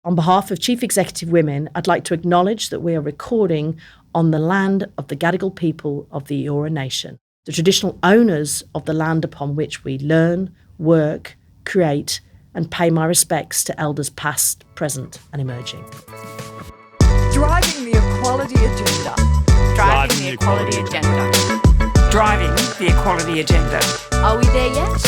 On behalf of Chief Executive Women, I'd like to acknowledge that we are recording on the land of the Gadigal people of the Eora Nation, the traditional owners of the land upon which we learn, work, create, and pay my respects to elders past, present, and emerging. Driving the equality agenda. Driving the equality agenda. Driving the equality agenda. Are we there yet?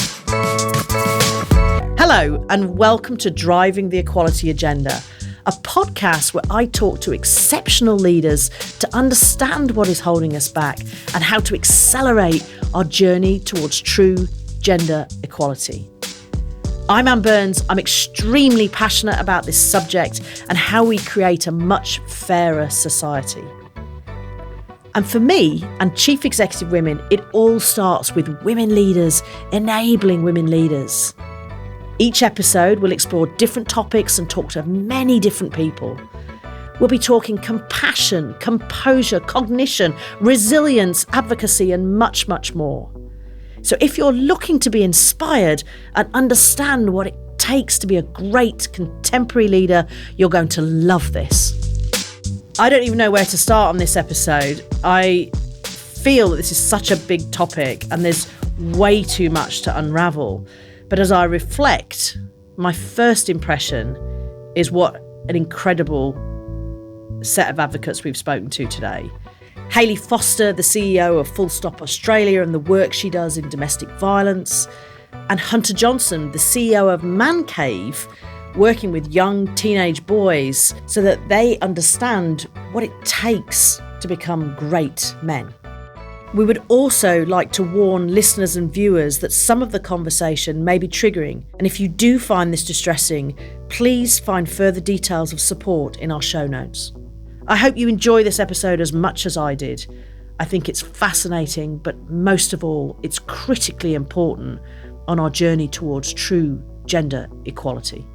Hello, and welcome to Driving the Equality Agenda, a podcast where I talk to exceptional leaders to understand what is holding us back and how to accelerate our journey towards true gender equality. I'm Anne Burns. I'm extremely passionate about this subject and how we create a much fairer society. And for me and Chief Executive Women, it all starts with women leaders enabling women leaders. Each episode will explore different topics and talk to many different people. We'll be talking compassion, composure, cognition, resilience, advocacy, and much, much more. So if you're looking to be inspired and understand what it takes to be a great contemporary leader, you're going to love this. I don't even know where to start on this episode. I feel that this is such a big topic and there's way too much to unravel. But as I reflect, my first impression is what an incredible set of advocates we've spoken to today. Hayley Foster, the CEO of Full Stop Australia and the work she does in domestic violence. And Hunter Johnson, the CEO of Man Cave, working with young teenage boys so that they understand what it takes to become great men. We would also like to warn listeners and viewers that some of the conversation may be triggering, and if you do find this distressing, please find further details of support in our show notes. I hope you enjoy this episode as much as I did. I think it's fascinating, but most of all, it's critically important on our journey towards true gender equality.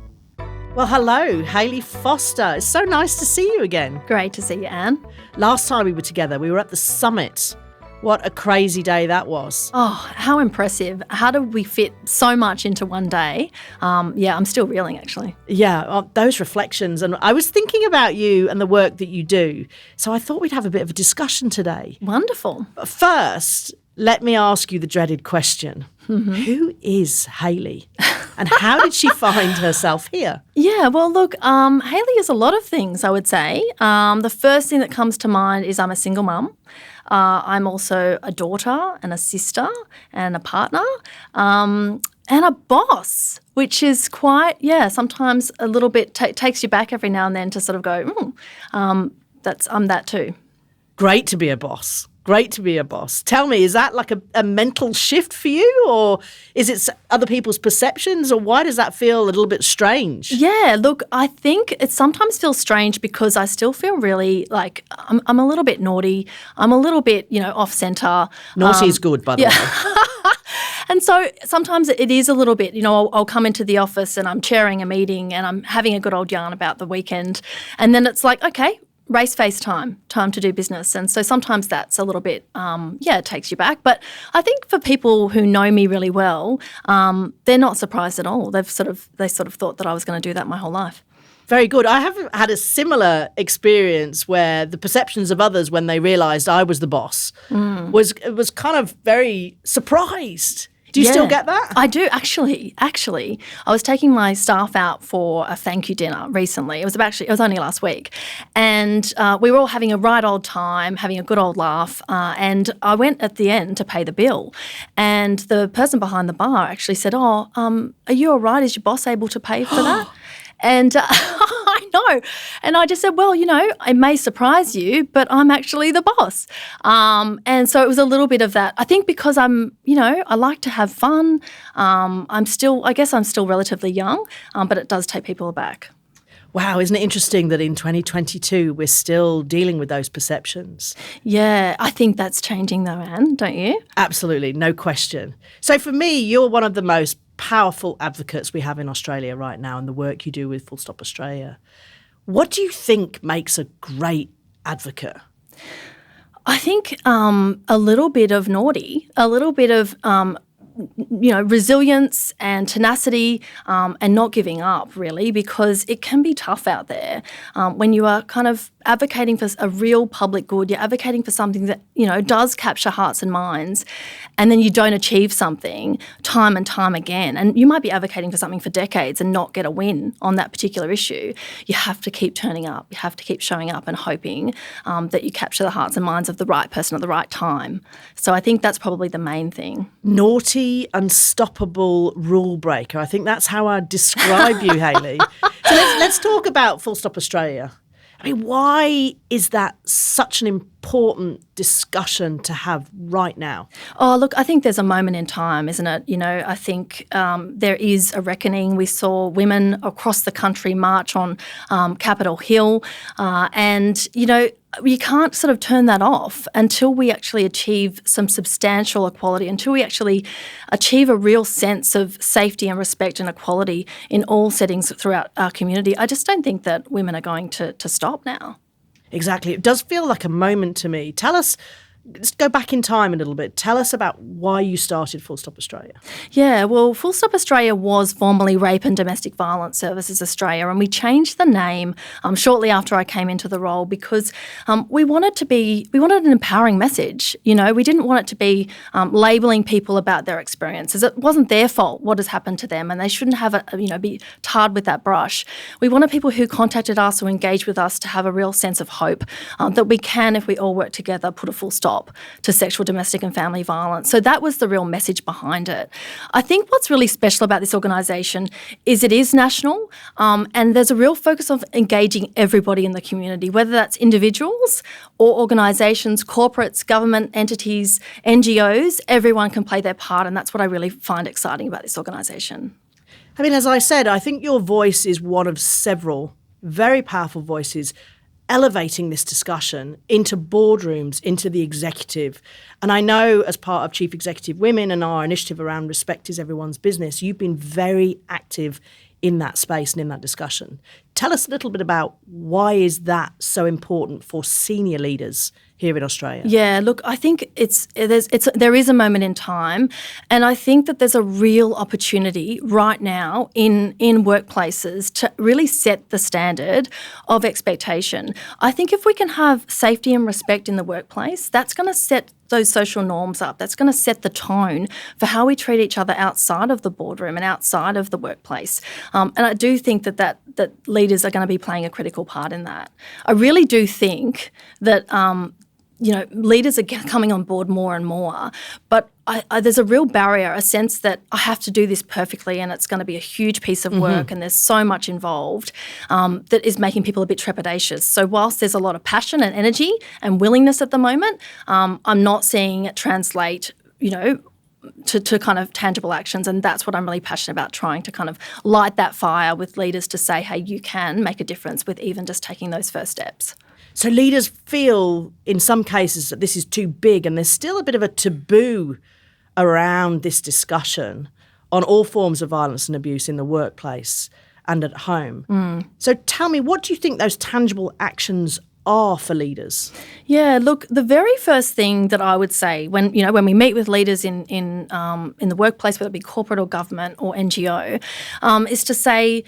Well, hello, Hayley Foster. It's so nice to see you again. Great to see you, Anne. Last time we were together, we were at the summit. What a crazy day that was. Oh, how impressive. How did we fit so much into one day? I'm still reeling, actually. Yeah, those reflections. And I was thinking about you and the work that you do. So I thought we'd have a bit of a discussion today. Wonderful. But first, let me ask you the dreaded question. Mm-hmm. Who is Hayley? And how did she find herself here? Yeah, well, look, Hayley is a lot of things, I would say. The first thing that comes to mind is I'm a single mum. I'm also a daughter and a sister and a partner and a boss, which is quite, sometimes a little bit takes you back every now and then to sort of go, I'm that too. Great to be a boss. Great to be a boss. Tell me, is that like a mental shift for you, or is it other people's perceptions, or why does that feel a little bit strange? Yeah, look, I think it sometimes feels strange because I still feel really like I'm a little bit naughty. I'm a little bit, off centre. Naughty is good, by the way. And so sometimes it is a little bit, I'll come into the office and I'm chairing a meeting and I'm having a good old yarn about the weekend, and then it's like, okay, race face time to do business. And so sometimes that's a little bit, it takes you back. But I think for people who know me really well, they're not surprised at all. They sort of thought that I was going to do that my whole life. Very good. I have had a similar experience where the perceptions of others when they realised I was the boss was kind of very surprised. Do you still get that? I do, actually. I was taking my staff out for a thank you dinner recently. It was only last week. And we were all having a right old time, having a good old laugh. And I went at the end to pay the bill. And the person behind the bar actually said, are you all right? Is your boss able to pay for that? And I know. And I just said, well, it may surprise you, but I'm actually the boss. And so it was a little bit of that. I think because I'm, I like to have fun. I'm still relatively young, but it does take people aback. Wow, isn't it interesting that in 2022 we're still dealing with those perceptions? Yeah, I think that's changing though, Anne, don't you? Absolutely, no question. So for me, you're one of the most powerful advocates we have in Australia right now and the work you do with Full Stop Australia. What do you think makes a great advocate? I think a little bit of naughty, a little bit of resilience and tenacity, and not giving up, really, because it can be tough out there when you are kind of advocating for a real public good. You're advocating for something that, does capture hearts and minds, and then you don't achieve something time and time again. And you might be advocating for something for decades and not get a win on that particular issue. You have to keep turning up. You have to keep showing up and hoping that you capture the hearts and minds of the right person at the right time. So I think that's probably the main thing. Naughty, unstoppable rule breaker. I think that's how I'd describe you, Hayley. So let's talk about Full Stop Australia. I mean, why is that such an important discussion to have right now? Oh, look, I think there's a moment in time, isn't it? I think there is a reckoning. We saw women across the country march on Capitol Hill, and, you can't sort of turn that off until we actually achieve some substantial equality, until we actually achieve a real sense of safety and respect and equality in all settings throughout our community. I just don't think that women are going to stop now. Exactly. It does feel like a moment to me. Tell us, let's go back in time a little bit. Tell us about why you started Full Stop Australia. Yeah, well, Full Stop Australia was formerly Rape and Domestic Violence Services Australia, and we changed the name shortly after I came into the role because we wanted an empowering message. We didn't want it to be labelling people about their experiences. It wasn't their fault what has happened to them, and they shouldn't have be tarred with that brush. We wanted people who contacted us or engaged with us to have a real sense of hope that we can, if we all work together, put a full stop to sexual, domestic and family violence. So that was the real message behind it. I think what's really special about this organisation is it is national, and there's a real focus on engaging everybody in the community, whether that's individuals or organisations, corporates, government entities, NGOs. Everyone can play their part, and that's what I really find exciting about this organisation. I mean, as I said, I think your voice is one of several very powerful voices elevating this discussion into boardrooms, into the executive. And I know as part of Chief Executive Women and our initiative around Respect is Everyone's Business, you've been very active in that space and in that discussion. Tell us a little bit about why is that so important for senior leaders here in Australia? Yeah, look, I think there is a moment in time, and I think that there's a real opportunity right now in workplaces to really set the standard of expectation. I think if we can have safety and respect in the workplace, that's going to set those social norms up. That's going to set the tone for how we treat each other outside of the boardroom and outside of the workplace. And I do think that leaders are going to be playing a critical part in that. I really do think that leaders are coming on board more and more, but there's a real barrier, a sense that I have to do this perfectly and it's going to be a huge piece of work and there's so much involved that is making people a bit trepidatious. So whilst there's a lot of passion and energy and willingness at the moment, I'm not seeing it translate, to kind of tangible actions, and that's what I'm really passionate about, trying to kind of light that fire with leaders to say, hey, you can make a difference with even just taking those first steps. So leaders feel in some cases that this is too big and there's still a bit of a taboo around this discussion on all forms of violence and abuse in the workplace and at home. So tell me, what do you think those tangible actions are for leaders? Yeah, look, the very first thing that I would say when we meet with leaders in the workplace, whether it be corporate or government or NGO, is to say,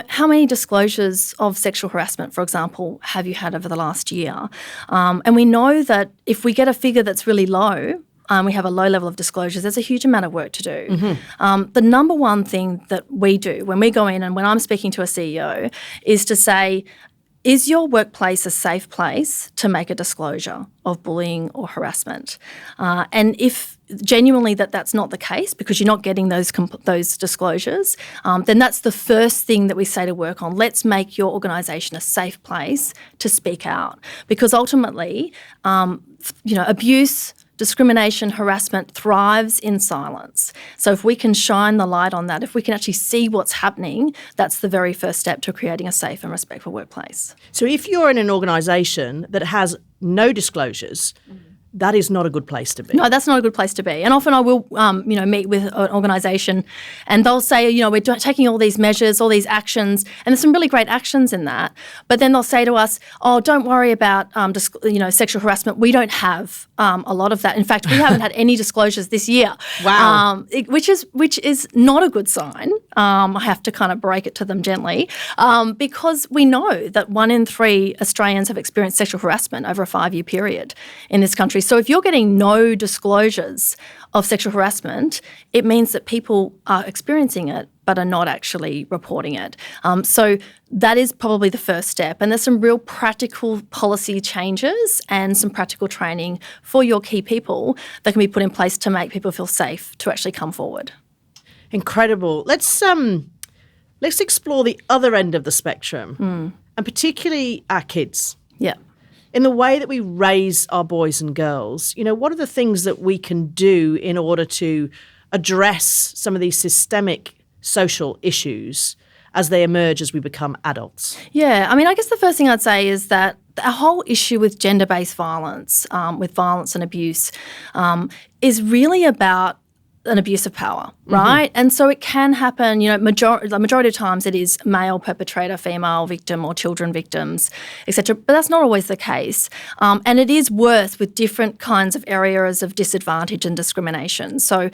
how many disclosures of sexual harassment, for example, have you had over the last year? And we know that if we get a figure that's really low, we have a low level of disclosures, there's a huge amount of work to do. The number one thing that we do when we go in and when I'm speaking to a CEO is to say, is your workplace a safe place to make a disclosure of bullying or harassment? And if genuinely that's not the case because you're not getting those disclosures, then that's the first thing that we say to work on. Let's make your organisation a safe place to speak out, because ultimately, abuse, discrimination, harassment thrives in silence. So if we can shine the light on that, if we can actually see what's happening, that's the very first step to creating a safe and respectful workplace. So if you're in an organisation that has no disclosures, that is not a good place to be. No, that's not a good place to be. And often I will, meet with an organisation and they'll say, we're taking all these measures, all these actions, and there's some really great actions in that. But then they'll say to us, oh, don't worry about, sexual harassment. We don't have a lot of that. In fact, we haven't had any disclosures this year. Wow. Which is not a good sign. I have to kind of break it to them gently because we know that 1 in 3 Australians have experienced sexual harassment over a 5-year period in this country. So if you're getting no disclosures of sexual harassment, it means that people are experiencing it but are not actually reporting it. So that is probably the first step. And there's some real practical policy changes and some practical training for your key people that can be put in place to make people feel safe to actually come forward. Incredible. Let's explore the other end of the spectrum, and particularly our kids. Yeah. In the way that we raise our boys and girls, what are the things that we can do in order to address some of these systemic social issues as they emerge as we become adults? Yeah, I guess the first thing I'd say is that our whole issue with gender-based violence, with violence and abuse, is really about an abuse of power, right? Mm-hmm. And so it can happen, the majority of times it is male perpetrator, female victim or children victims, etc. But that's not always the case. And it is worse with different kinds of areas of disadvantage and discrimination. So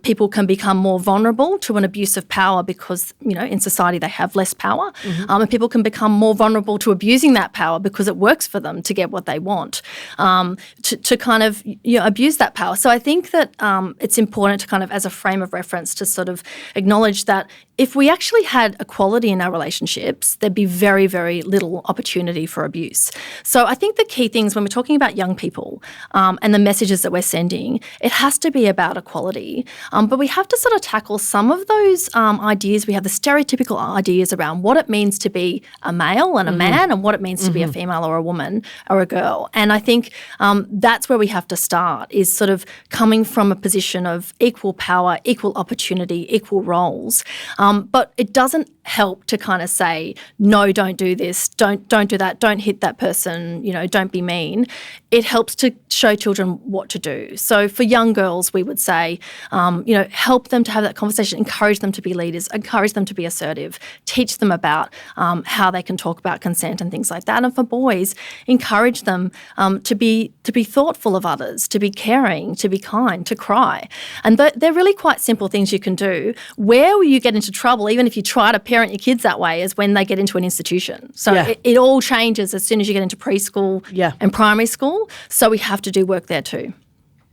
people can become more vulnerable to an abuse of power because, in society they have less power. Mm-hmm. And people can become more vulnerable to abusing that power because it works for them to get what they want, to kind of abuse that power. So I think that it's important to kind of, as a frame of reference, to sort of acknowledge that if we actually had equality in our relationships, there'd be very, very little opportunity for abuse. So I think the key things when we're talking about young people and the messages that we're sending, it has to be about equality. But we have to sort of tackle some of those ideas. We have the stereotypical ideas around what it means to be a male and a man and what it means to be a female or a woman or a girl. And I think that's where we have to start, is sort of coming from a position of equal power, equal opportunity, equal roles. But it doesn't help to kind of say, no, don't do this, don't do that, don't hit that person, don't be mean. It helps to show children what to do. So for young girls, we would say, help them to have that conversation, encourage them to be leaders, encourage them to be assertive, teach them about how they can talk about consent and things like that. And for boys, encourage them to be thoughtful of others, to be caring, to be kind, to cry. And they're really quite simple things you can do. Where will you get into trouble, even if you try to parent your kids that way, is when they get into an institution. So it all changes as soon as you get into preschool and primary school. So we have to do work there too.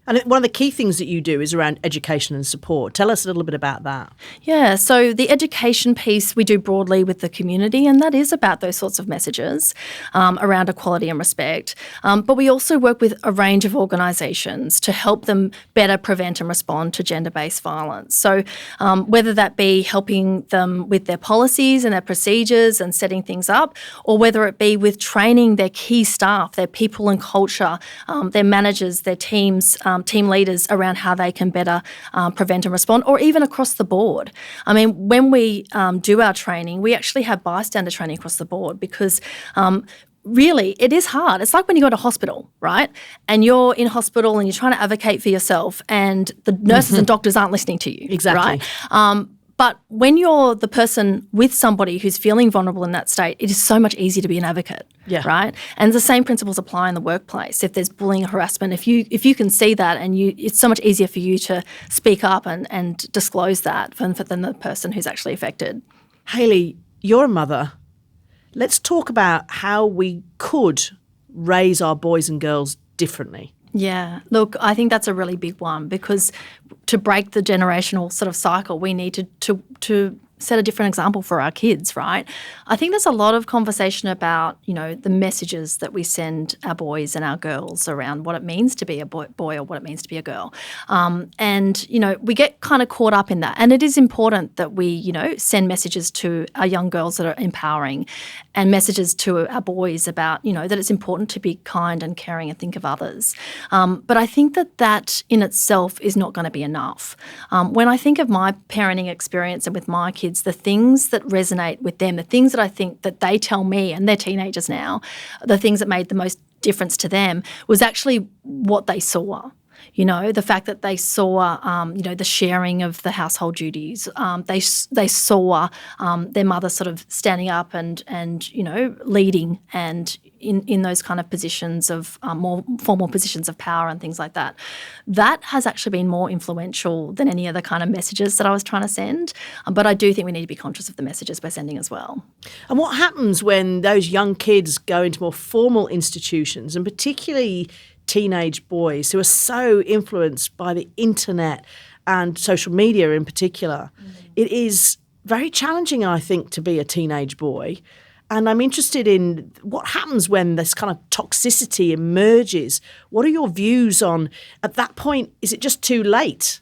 And one of the key things that you do is around education and support. Tell us a little bit about that. Yeah, so the education piece we do broadly with the community, and that is about those sorts of messages around equality and respect. But we also work with a range of organisations to help them better prevent and respond to gender-based violence. So whether that be helping them with their policies and their procedures and setting things up, or whether it be with training their key staff, their people and culture, their managers, their teams, team leaders around how they can better prevent and respond, or even across the board. When we do our training, we actually have bystander training across the board because really, it is hard. It's like when you go to hospital, right? And you're in hospital and you're trying to advocate for yourself and the nurses and doctors aren't listening to you. Exactly. Right? But when you're the person with somebody who's feeling vulnerable in that state, it is so much easier to be an advocate, right? And the same principles apply in the workplace. If there's bullying or harassment, if you can see that and it's so much easier for you to speak up and disclose that than the person who's actually affected. Hayley, you're a mother. Let's talk about how we could raise our boys and girls differently. Yeah, look, I think that's a really big one because to break the generational sort of cycle, we need to set a different example for our kids, right? I think there's a lot of conversation about, the messages that we send our boys and our girls around what it means to be a boy or what it means to be a girl. We get kind of caught up in that. And it is important that we, send messages to our young girls that are empowering and messages to our boys about, that it's important to be kind and caring and think of others. But I think that in itself is not going to be enough. When I think of my parenting experience and with my kids, the things that resonate with them, the things that I think that they tell me, and they're teenagers now, the things that made the most difference to them was actually what they saw. You know, the fact that they saw, the sharing of the household duties. They saw their mother sort of standing up and leading and in those kind of positions of more formal positions of power and things like that. That has actually been more influential than any other kind of messages that I was trying to send. But I do think we need to be conscious of the messages we're sending as well. And what happens when those young kids go into more formal institutions, and particularly teenage boys who are so influenced by the internet and social media in particular? It is very challenging, I think, to be a teenage boy. And I'm interested in what happens when this kind of toxicity emerges. What are your views on, at that point, is it just too late?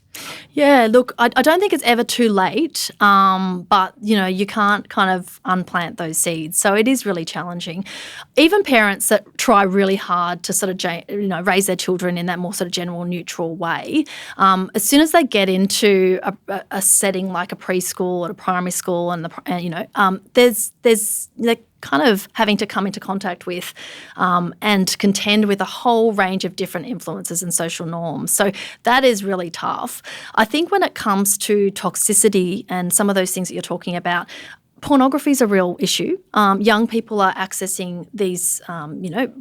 Yeah, look, I don't think it's ever too late, but, you can't kind of unplant those seeds. So it is really challenging. Even parents that try really hard to sort of, raise their children in that more sort of general neutral way, as soon as they get into a setting like a preschool or a primary school there's kind of having to come into contact with and contend with a whole range of different influences and social norms. So that is really tough. I think when it comes to toxicity and some of those things that you're talking about, pornography is a real issue. Young people are accessing these,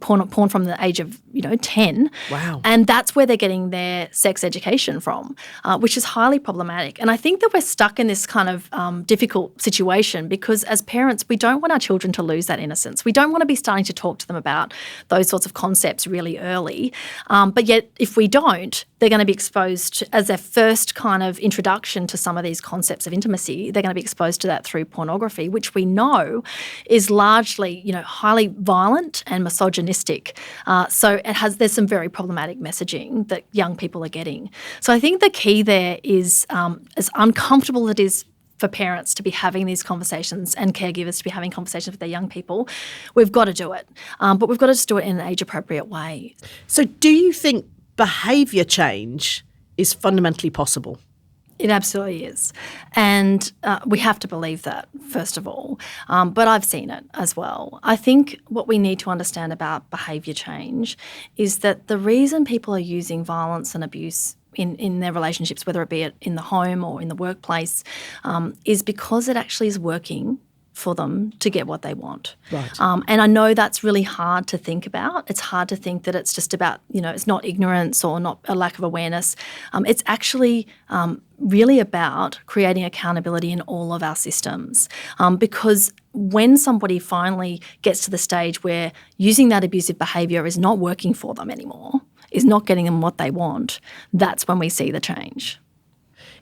porn from the age of, 10. Wow. And that's where they're getting their sex education from, which is highly problematic. And I think that we're stuck in this kind of difficult situation because as parents, we don't want our children to lose that innocence. We don't want to be starting to talk to them about those sorts of concepts really early. But yet, if we don't, they're going to be exposed to, as their first kind of introduction to some of these concepts of intimacy, they're going to be exposed to that through pornography, which we know is largely, highly violent and misogynistic. So there's some very problematic messaging that young people are getting. So I think the key there is, as uncomfortable as it is for parents to be having these conversations and caregivers to be having conversations with their young people, we've got to do it. But we've got to just do it in an age-appropriate way. So do you think behaviour change is fundamentally possible? It absolutely is. And we have to believe that, first of all. But I've seen it as well. I think what we need to understand about behaviour change is that the reason people are using violence and abuse in their relationships, whether it be in the home or in the workplace, is because it actually is working for them to get what they want. Right. And I know that's really hard to think about. It's hard to think that it's just about, it's not ignorance or not a lack of awareness. It's actually really about creating accountability in all of our systems. Because when somebody finally gets to the stage where using that abusive behaviour is not working for them anymore, is not getting them what they want, that's when we see the change.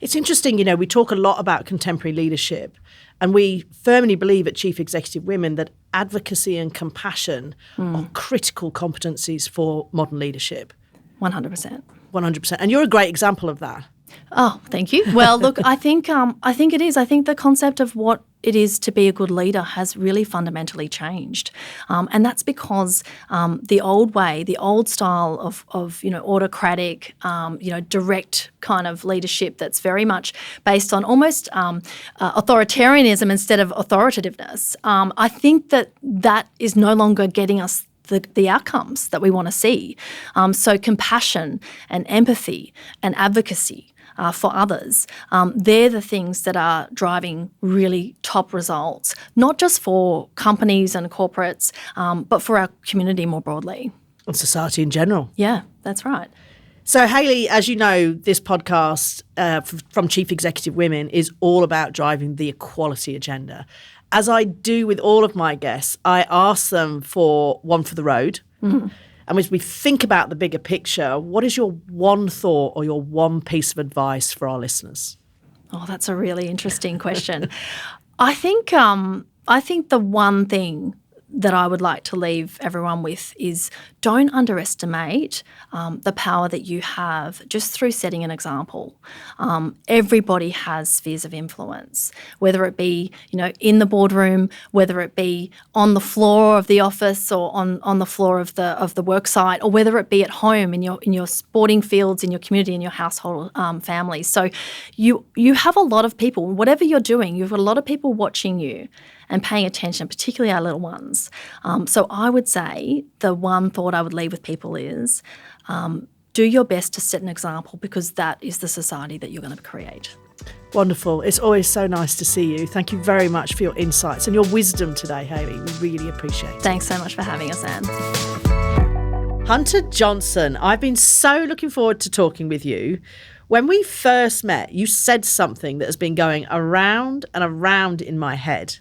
It's interesting, we talk a lot about contemporary leadership, and we firmly believe at Chief Executive Women that advocacy and compassion are critical competencies for modern leadership. 100%. 100%. And you're a great example of that. Oh, thank you. Well, look, I think it is. I think the concept of what it is to be a good leader has really fundamentally changed, and that's because the old way, the old style of autocratic, direct kind of leadership that's very much based on almost authoritarianism instead of authoritativeness. I think that is no longer getting us the outcomes that we want to see. So compassion and empathy and advocacy for others, they're the things that are driving really top results, not just for companies and corporates, but for our community more broadly. And society in general. Yeah, that's right. So, Hayley, as you know, this podcast from Chief Executive Women is all about driving the equality agenda. As I do with all of my guests, I ask them for one for the road. Mm-hmm. And as we think about the bigger picture, what is your one thought or your one piece of advice for our listeners? Oh, that's a really interesting question. I think the one thing that I would like to leave everyone with is don't underestimate the power that you have just through setting an example. Everybody has spheres of influence, whether it be, in the boardroom, whether it be on the floor of the office or on the floor of the work site, or whether it be at home in your sporting fields, in your community, in your household families. So you have a lot of people, whatever you're doing, you've got a lot of people watching you. and paying attention, particularly our little ones. So I would say the one thought I would leave with people is do your best to set an example, because that is the society that you're going to create. Wonderful. It's always so nice to see you. Thank you very much for your insights and your wisdom today, Hayley. We really appreciate it. Thanks so much for having us, Anne. Hunter Johnson, I've been so looking forward to talking with you. When we first met, you said something that has been going around and around in my head.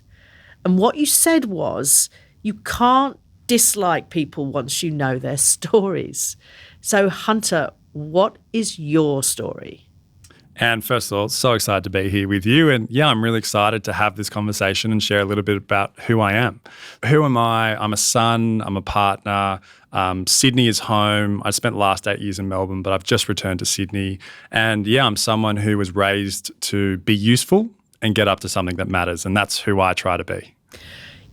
And what you said was, you can't dislike people once you know their stories. So, Hunter, what is your story? And first of all, so excited to be here with you. And yeah, I'm really excited to have this conversation and share a little bit about who I am. Who am I? I'm a son, I'm a partner. Sydney is home. I spent the last 8 years in Melbourne, but I've just returned to Sydney. And yeah, I'm someone who was raised to be useful and get up to something that matters. And that's who I try to be.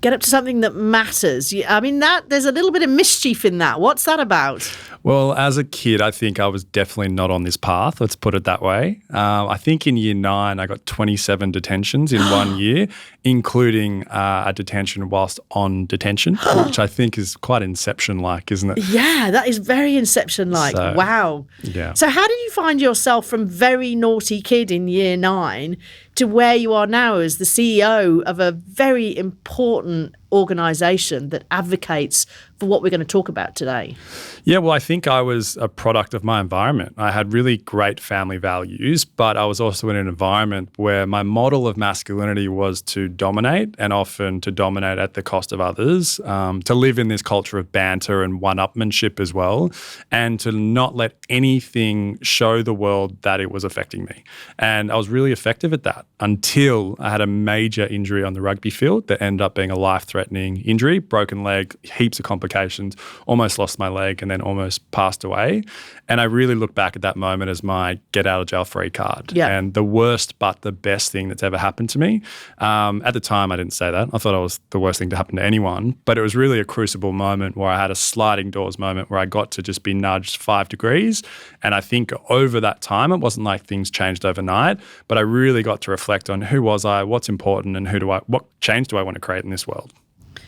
Get up to something that matters. I mean, there's a little bit of mischief in that. What's that about? Well, as a kid, I think I was definitely not on this path. Let's put it that way. I think in year 9, I got 27 detentions in 1 year, including a detention whilst on detention, which I think is quite Inception-like, isn't it? Yeah, that is very Inception-like. So, wow. Yeah. So how did you find yourself from very naughty kid in year 9 to where you are now as the CEO of a very important organisation that advocates for what we're going to talk about today? Yeah, well, I think I was a product of my environment. I had really great family values, but I was also in an environment where my model of masculinity was to dominate, and often to dominate at the cost of others, to live in this culture of banter and one-upmanship as well, and to not let anything show the world that it was affecting me. And I was really effective at that until I had a major injury on the rugby field that ended up being a life-threatening injury, broken leg, heaps of complications, almost lost my leg and then almost passed away. And I really look back at that moment as my get out of jail free card. Yeah. And the worst but the best thing that's ever happened to me. At the time, I didn't say that. I thought it was the worst thing to happen to anyone. But it was really a crucible moment where I had a sliding doors moment where I got to just be nudged 5 degrees. And I think over that time, it wasn't like things changed overnight, but I really got to reflect on who was I, what's important, and what change do I want to create in this world.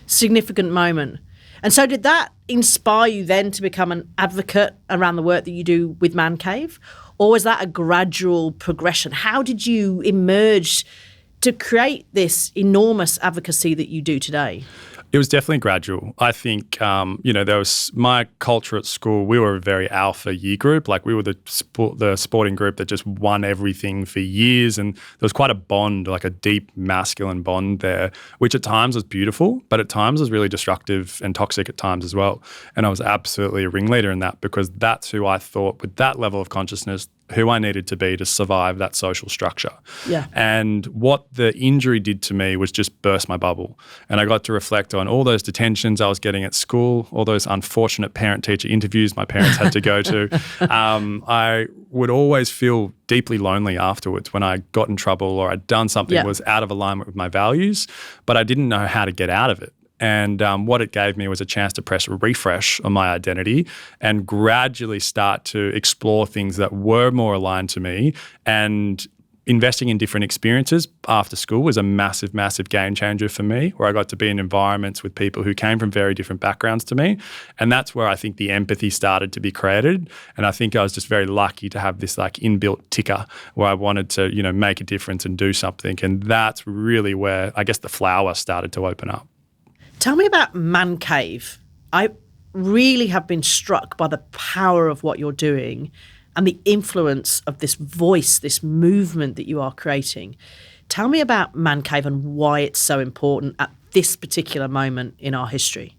Significant moment. And so did that inspire you then to become an advocate around the work that you do with Man Cave? Or was that a gradual progression? How did you emerge to create this enormous advocacy that you do today? It was definitely gradual. I think, there was my culture at school. We were a very alpha year group. Like we were the sporting group that just won everything for years. And there was quite a bond, like a deep masculine bond there, which at times was beautiful, but at times was really destructive and toxic at times as well. And I was absolutely a ringleader in that, because that's who I thought, with that level of consciousness, who I needed to be to survive that social structure. Yeah. And what the injury did to me was just burst my bubble. And I got to reflect on all those detentions I was getting at school, all those unfortunate parent-teacher interviews my parents had to go to. I would always feel deeply lonely afterwards when I got in trouble or I'd done something that was out of alignment with my values, but I didn't know how to get out of it. And what it gave me was a chance to press refresh on my identity and gradually start to explore things that were more aligned to me. And investing in different experiences after school was a massive, massive game changer for me, where I got to be in environments with people who came from very different backgrounds to me. And that's where I think the empathy started to be created. And I think I was just very lucky to have this like inbuilt ticker where I wanted to, make a difference and do something. And that's really where I guess the flower started to open up. Tell me about Man Cave. I really have been struck by the power of what you're doing and the influence of this voice, this movement that you are creating. Tell me about Man Cave and why it's so important at this particular moment in our history.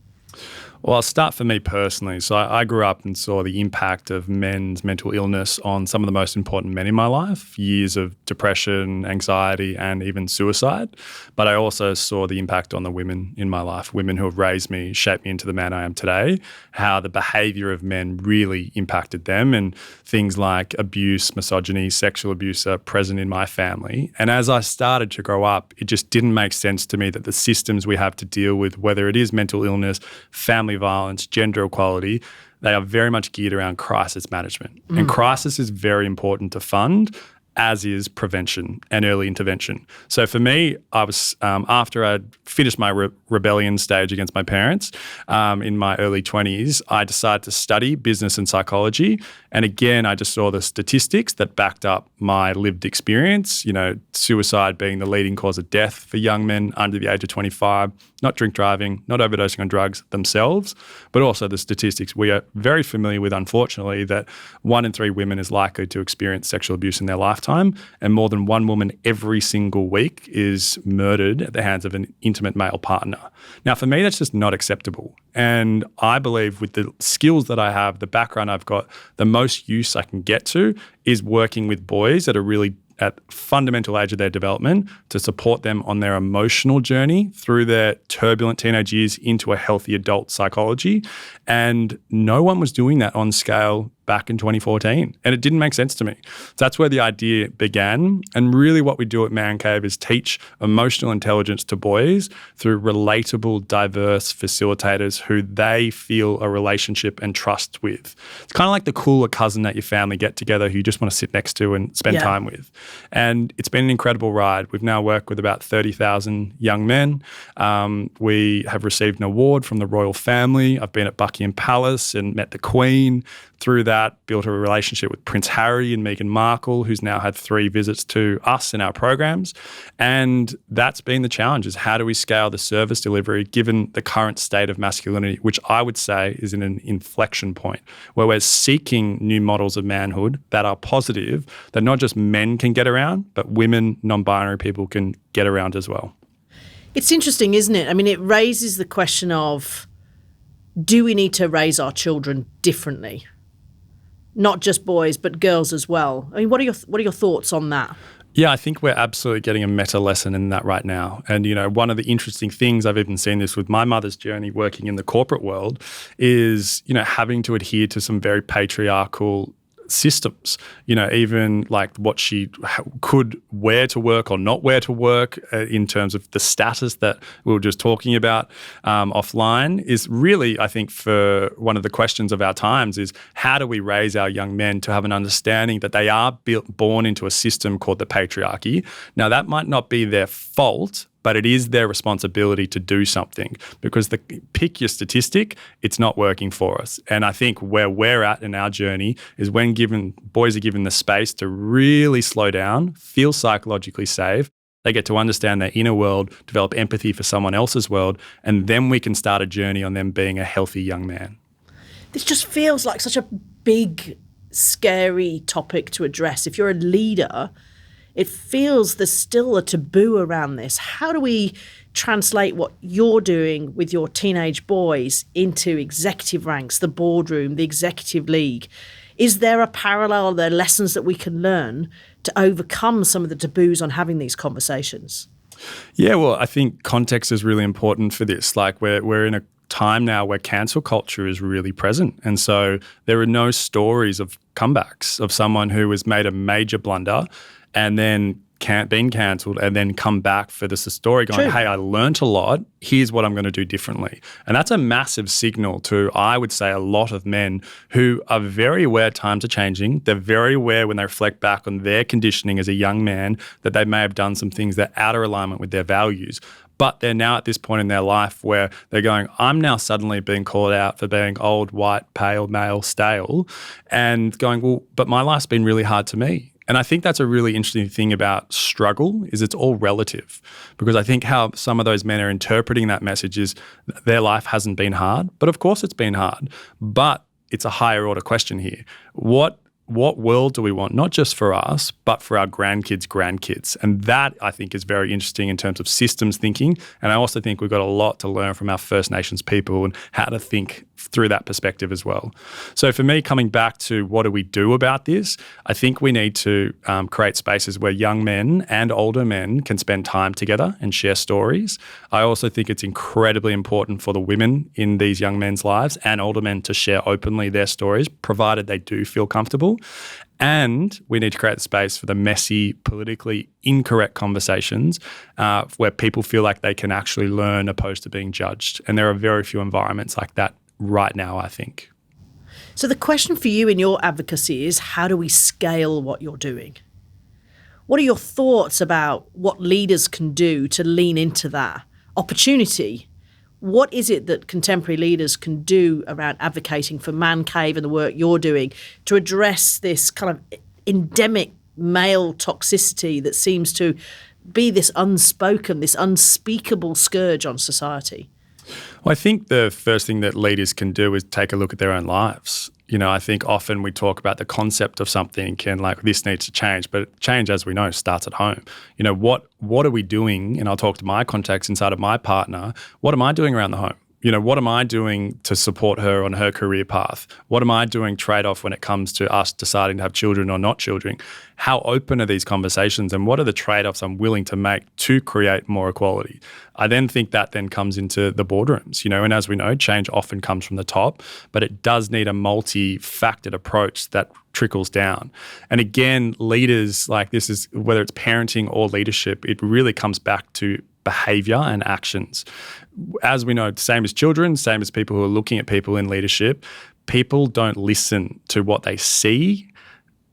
Well, I'll start for me personally. So I grew up and saw the impact of men's mental illness on some of the most important men in my life, years of depression, anxiety, and even suicide. But I also saw the impact on the women in my life, women who have raised me, shaped me into the man I am today, how the behaviour of men really impacted them, and things like abuse, misogyny, sexual abuse are present in my family. And as I started to grow up, it just didn't make sense to me that the systems we have to deal with, whether it is mental illness, family violence, gender equality, they are very much geared around crisis management. And crisis is very important to fund. as is prevention and early intervention. So for me, I was after I'd finished my rebellion stage against my parents in my early 20s, I decided to study business and psychology. And again, I just saw the statistics that backed up my lived experience, suicide being the leading cause of death for young men under the age of 25, not drink driving, not overdosing on drugs themselves, but also the statistics we are very familiar with, unfortunately, that 1 in 3 women is likely to experience sexual abuse in their lifetime, and more than 1 woman every single week is murdered at the hands of an intimate male partner. Now, for me, that's just not acceptable. And I believe with the skills that I have, the background I've got, the most use I can get to is working with boys that are really at fundamental age of their development to support them on their emotional journey through their turbulent teenage years into a healthy adult psychology. And no one was doing that on scale back in 2014. And it didn't make sense to me. So that's where the idea began. And really what we do at Man Cave is teach emotional intelligence to boys through relatable, diverse facilitators who they feel a relationship and trust with. It's kind of like the cooler cousin at your family get together who you just want to sit next to and spend time with. And it's been an incredible ride. We've now worked with about 30,000 young men. We have received an award from the royal family. I've been at Buckingham Palace and met the Queen. Through that, built a relationship with Prince Harry and Meghan Markle, who's now had 3 visits to us in our programs. And that's been the challenge, is how do we scale the service delivery given the current state of masculinity, which I would say is in an inflection point, where we're seeking new models of manhood that are positive, that not just men can get around, but women, non-binary people can get around as well. It's interesting, isn't it? I mean, it raises the question of, do we need to raise our children differently? Not just boys, but girls as well. I mean, what are your thoughts on that? Yeah, I think we're absolutely getting a meta lesson in that right now. And, one of the interesting things, I've even seen this with my mother's journey working in the corporate world, is, having to adhere to some very patriarchal systems, even like what she could wear to work or not wear to work in terms of the status that we were just talking about offline is really, I think, for one of the questions of our times is how do we raise our young men to have an understanding that they are born into a system called the patriarchy. Now, that might not be their fault, but it is their responsibility to do something because pick your statistic, it's not working for us. And I think where we're at in our journey is when boys are given the space to really slow down, feel psychologically safe, they get to understand their inner world, develop empathy for someone else's world, and then we can start a journey on them being a healthy young man. This just feels like such a big, scary topic to address. If you're a leader, it feels there's still a taboo around this. How do we translate what you're doing with your teenage boys into executive ranks, the boardroom, the executive league? Is there a parallel? Are there lessons that we can learn to overcome some of the taboos on having these conversations? Yeah, well, I think context is really important for this. Like we're in a time now where cancel culture is really present. And so there are no stories of comebacks of someone who has made a major blunder and then been cancelled and then come back for this story going, hey, I learnt a lot. Here's what I'm going to do differently. And that's a massive signal to, I would say, a lot of men who are very aware times are changing. They're very aware when they reflect back on their conditioning as a young man that they may have done some things that are out of alignment with their values. But they're now at this point in their life where they're going, I'm now suddenly being called out for being old, white, pale, male, stale, and going, well, but my life's been really hard to me. And I think that's a really interesting thing about struggle is it's all relative because I think how some of those men are interpreting that message is their life hasn't been hard, but of course it's been hard. But it's a higher order question here. What world do we want, not just for us, but for our grandkids? And that, I think, is very interesting in terms of systems thinking. And I also think we've got a lot to learn from our First Nations people and how to think through that perspective as well. So for me, coming back to what do we do about this, I think we need to create spaces where young men and older men can spend time together and share stories. I also think it's incredibly important for the women in these young men's lives and older men to share openly their stories, provided they do feel comfortable. And we need to create the space for the messy, politically incorrect conversations where people feel like they can actually learn opposed to being judged. And there are very few environments like that right now, I think. So the question for you in your advocacy is, how do we scale what you're doing? What are your thoughts about what leaders can do to lean into that opportunity? What is it that contemporary leaders can do around advocating for Man Cave and the work you're doing to address this kind of endemic male toxicity that seems to be this unspoken, this unspeakable scourge on society? Well, I think the first thing that leaders can do is take a look at their own lives. I think often we talk about the concept of something and like this needs to change, but change, as we know, starts at home. What are we doing? And I'll talk to my context inside of my partner. What am I doing around the home? What am I doing to support her on her career path? What am I doing trade-off when it comes to us deciding to have children or not children? How open are these conversations, and what are the trade-offs I'm willing to make to create more equality? I then think that then comes into the boardrooms, and as we know, change often comes from the top, but it does need a multi-factored approach that trickles down. And again, leaders, like this is, whether it's parenting or leadership, it really comes back to behavior and actions. As we know, same as children, same as people who are looking at people in leadership, people don't listen to what they see.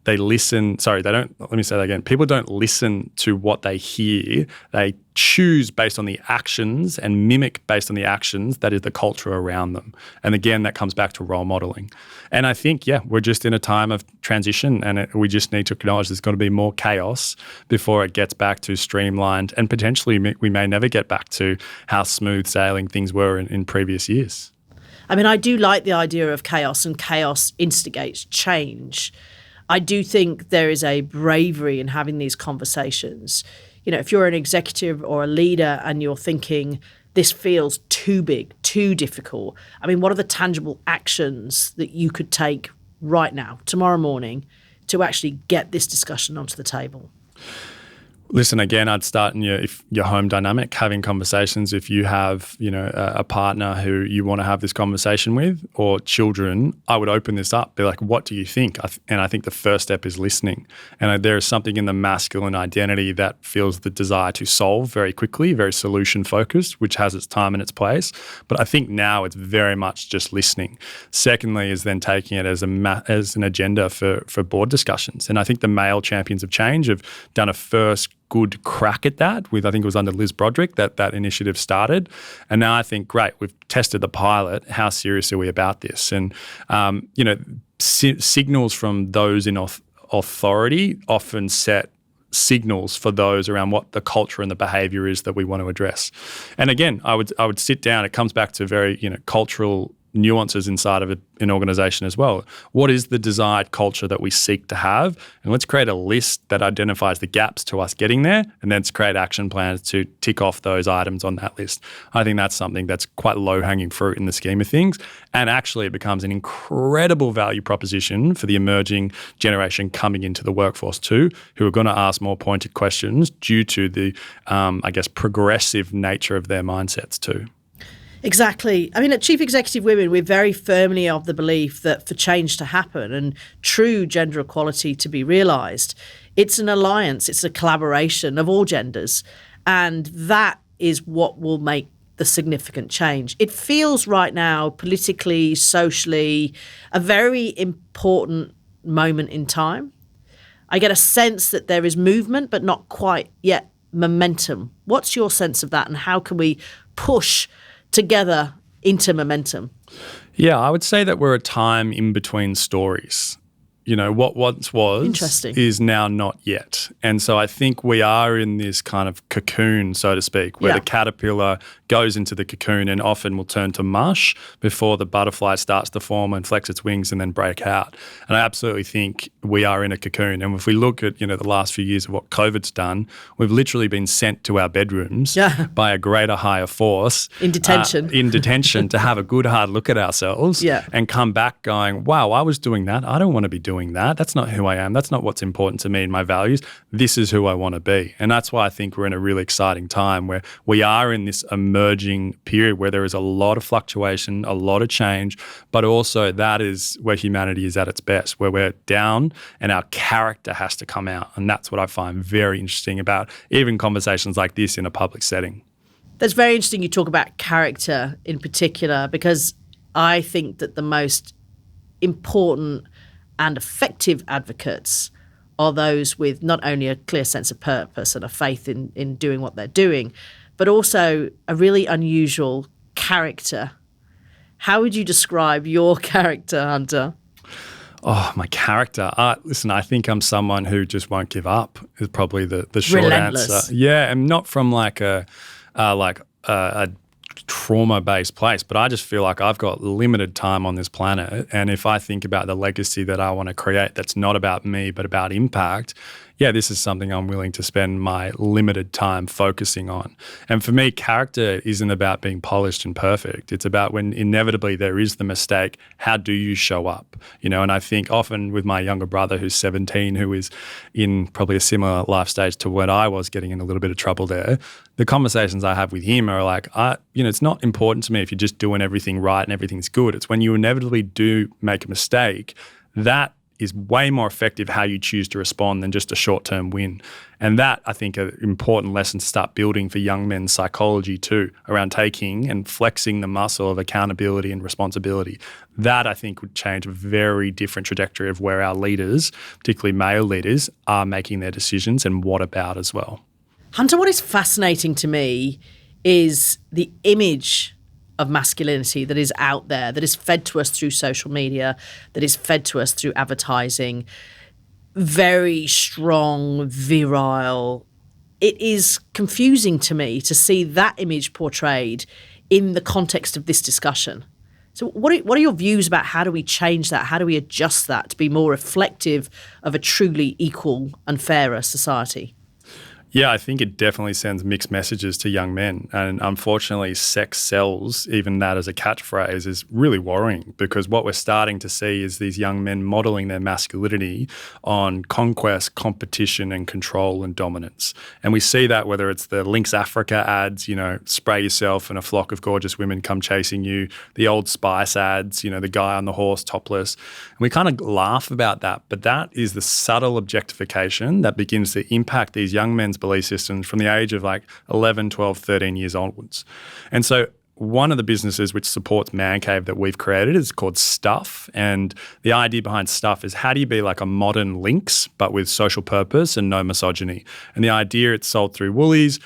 They listen, let me say that again. People don't listen to what they hear. They choose based on the actions and mimic based on the actions that is the culture around them. And again, that comes back to role modeling. And I think, we're just in a time of transition, and we just need to acknowledge there's going to be more chaos before it gets back to streamlined, and potentially we may never get back to how smooth sailing things were in previous years. I mean, I do like the idea of chaos, and chaos instigates change. I do think there is a bravery in having these conversations. If you're an executive or a leader and you're thinking, this feels too big, too difficult, I mean, what are the tangible actions that you could take right now, tomorrow morning, to actually get this discussion onto the table? Listen, again, I'd start in your home dynamic, having conversations. If you have, a partner who you want to have this conversation with, or children, I would open this up. Be like, what do you think? And I think the first step is listening. And there is something in the masculine identity that feels the desire to solve very quickly, very solution focused, which has its time and its place. But I think now it's very much just listening. Secondly, is then taking it as an agenda for board discussions. And I think the male champions of change have done a first good crack at that with, I think it was under Liz Broderick that initiative started. And now I think, great, we've tested the pilot. How serious are we about this? And, signals from those in authority often set signals for those around what the culture and the behavior is that we want to address. And again, I would sit down. It comes back to very, cultural nuances inside of an organization as well. What is the desired culture that we seek to have? And let's create a list that identifies the gaps to us getting there, and then let's create action plans to tick off those items on that list. I think that's something that's quite low-hanging fruit in the scheme of things, and actually it becomes an incredible value proposition for the emerging generation coming into the workforce too, who are going to ask more pointed questions due to the, progressive nature of their mindsets too. Exactly. I mean, at Chief Executive Women, we're very firmly of the belief that for change to happen and true gender equality to be realised, it's an alliance, it's a collaboration of all genders. And that is what will make the significant change. It feels right now, politically, socially, a very important moment in time. I get a sense that there is movement, but not quite yet momentum. What's your sense of that, and how can we push together into momentum? Yeah, I would say that we're a time in between stories. What once was is now not yet. And so I think we are in this kind of cocoon, so to speak, where the caterpillar goes into the cocoon and often will turn to mush before the butterfly starts to form and flex its wings and then break out. And I absolutely think we are in a cocoon. And if we look at, the last few years of what COVID's done, we've literally been sent to our bedrooms by a greater, higher force. In detention. To have a good, hard look at ourselves and come back going, wow, I was doing that. I don't want to be doing that. That's not who I am. That's not what's important to me and my values. This is who I want to be. And that's why I think we're in a really exciting time where we are in this emerging period where there is a lot of fluctuation, a lot of change, but also that is where humanity is at its best, where we're down and our character has to come out. And that's what I find very interesting about even conversations like this in a public setting. That's very interesting you talk about character in particular, because I think that the most important and effective advocates are those with not only a clear sense of purpose and a faith in doing what they're doing, but also a really unusual character. How would you describe your character, Hunter? Oh, my character. Listen, I think I'm someone who just won't give up is probably the short Relentless. answer. Yeah, and not from like a trauma-based place, but I just feel like I've got limited time on this planet. And if I think about the legacy that I want to create, that's not about me, but about impact, yeah, this is something I'm willing to spend my limited time focusing on. And for me, character isn't about being polished and perfect. It's about when inevitably there is the mistake, how do you show up? You know, and I think often with my younger brother who's 17, who is in probably a similar life stage to when I was, getting in a little bit of trouble there, the conversations I have with him are like, it's not important to me if you're just doing everything right and everything's good. It's when you inevitably do make a mistake, that is way more effective how you choose to respond than just a short-term win. And that, I think, are important lessons to start building for young men's psychology too, around taking and flexing the muscle of accountability and responsibility. That, I think, would change a very different trajectory of where our leaders, particularly male leaders, are making their decisions and what about as well. Hunter, what is fascinating to me is the image of masculinity that is out there, that is fed to us through social media, that is fed to us through advertising. Very strong, virile. It is confusing to me to see that image portrayed in the context of this discussion. So what are your views about how do we change that? How do we adjust that to be more reflective of a truly equal and fairer society? Yeah, I think it definitely sends mixed messages to young men. And unfortunately, sex sells, even that as a catchphrase, is really worrying, because what we're starting to see is these young men modeling their masculinity on conquest, competition, and control and dominance. And we see that whether it's the Lynx Africa ads, spray yourself and a flock of gorgeous women come chasing you, the Old Spice ads, the guy on the horse topless. And we kind of laugh about that, but that is the subtle objectification that begins to impact these young men's belief systems from the age of like 11, 12, 13 years onwards. And so one of the businesses which supports Man Cave that we've created is called Stuff. And the idea behind Stuff is how do you be like a modern Lynx, but with social purpose and no misogyny? And the idea, it's sold through Woolies.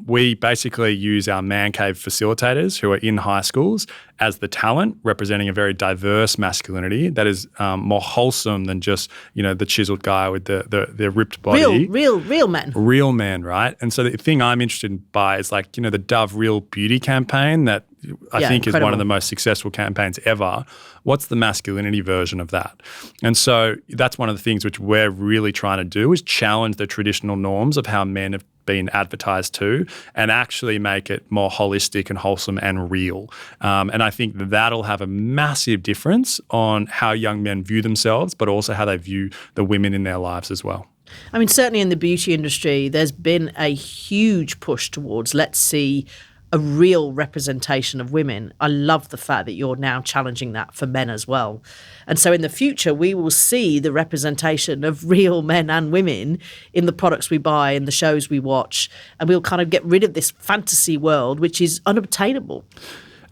We basically use our Man Cave facilitators who are in high schools as the talent, representing a very diverse masculinity that is more wholesome than just, the chiseled guy with the ripped body. Real men. Real men, right? And so the thing I'm interested by is like, the Dove Real Beauty campaign that I think is one of the most successful campaigns ever. What's the masculinity version of that? And so that's one of the things which we're really trying to do is challenge the traditional norms of how men have been advertised to and actually make it more holistic and wholesome and real. And I think that'll have a massive difference on how young men view themselves, but also how they view the women in their lives as well. I mean, certainly in the beauty industry, there's been a huge push towards let's see a real representation of women. I love the fact that you're now challenging that for men as well. And so in the future, we will see the representation of real men and women in the products we buy, in the shows we watch, and we'll kind of get rid of this fantasy world, which is unobtainable.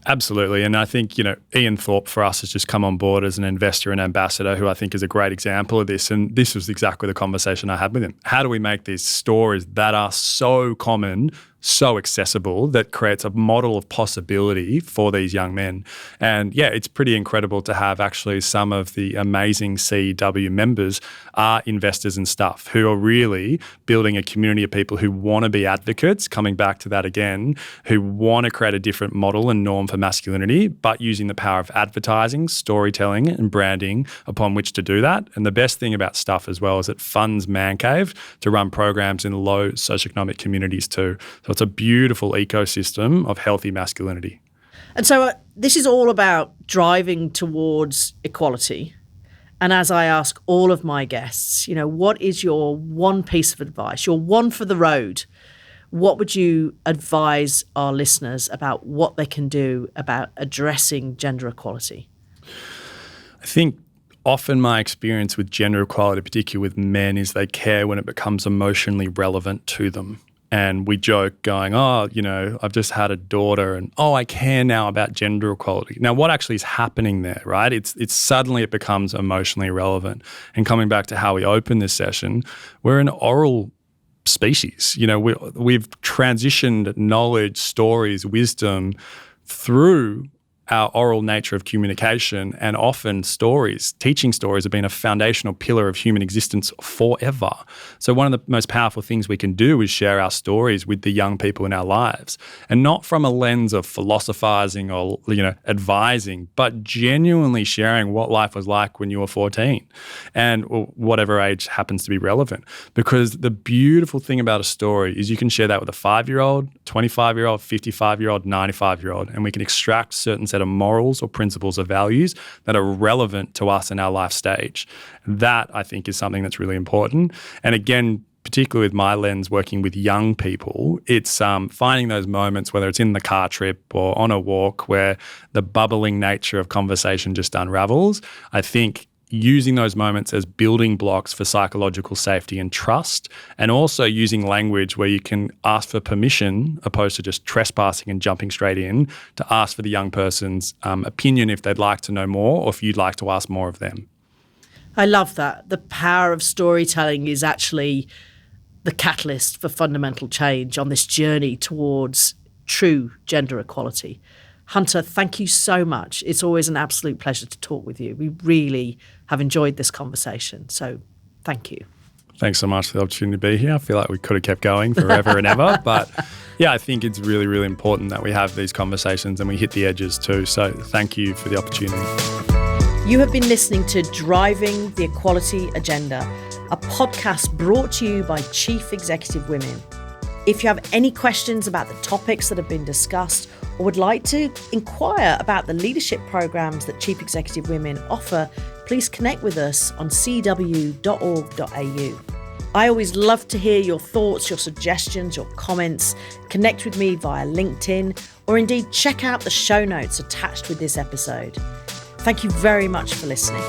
Absolutely. And I think, Ian Thorpe for us has just come on board as an investor and ambassador who I think is a great example of this. And this was exactly the conversation I had with him. How do we make these stories that are so common, so accessible, that creates a model of possibility for these young men? And yeah, it's pretty incredible to have actually some of the amazing CEW members are investors and Stuff who are really building a community of people who want to be advocates, coming back to that again, who want to create a different model and norm for masculinity, but using the power of advertising, storytelling and branding upon which to do that. And the best thing about Stuff as well is it funds Man Cave to run programs in low socioeconomic communities too. So it's a beautiful ecosystem of healthy masculinity. And so this is all about driving towards equality. And as I ask all of my guests, what is your one piece of advice, your one for the road? What would you advise our listeners about what they can do about addressing gender equality? I think often my experience with gender equality, particularly with men, is they care when it becomes emotionally relevant to them. And we joke going, oh, you know, I've just had a daughter and, oh, I care now about gender equality. Now, what actually is happening there, right? It's suddenly it becomes emotionally relevant. And coming back to how we opened this session, we're an oral species. You know, we've transitioned knowledge, stories, wisdom through our oral nature of communication, and often teaching stories have been a foundational pillar of human existence forever. So one of the most powerful things we can do is share our stories with the young people in our lives, and not from a lens of philosophizing or, you know, advising, but genuinely sharing what life was like when you were 14 and whatever age happens to be relevant. Because the beautiful thing about a story is you can share that with a 5-year-old, 25-year-old, 55-year-old, 95-year-old, and we can extract certain set of morals or principles or values that are relevant to us in our life stage. That, I think, is something that's really important. And again, particularly with my lens working with young people, it's finding those moments, whether it's in the car trip or on a walk, where the bubbling nature of conversation just unravels. I think using those moments as building blocks for psychological safety and trust, and also using language where you can ask for permission opposed to just trespassing and jumping straight in, to ask for the young person's opinion if they'd like to know more or if you'd like to ask more of them. I love that. The power of storytelling is actually the catalyst for fundamental change on this journey towards true gender equality. Hunter, thank you so much. It's always an absolute pleasure to talk with you. We really have enjoyed this conversation. So thank you. Thanks so much for the opportunity to be here. I feel like we could have kept going forever and ever. But yeah, I think it's really, really important that we have these conversations and we hit the edges too. So thank you for the opportunity. You have been listening to Driving the Equality Agenda, a podcast brought to you by Chief Executive Women. If you have any questions about the topics that have been discussed, or would like to inquire about the leadership programs that Chief Executive Women offer, please connect with us on cw.org.au. I always love to hear your thoughts, your suggestions, your comments. Connect with me via LinkedIn, or indeed check out the show notes attached with this episode. Thank you very much for listening.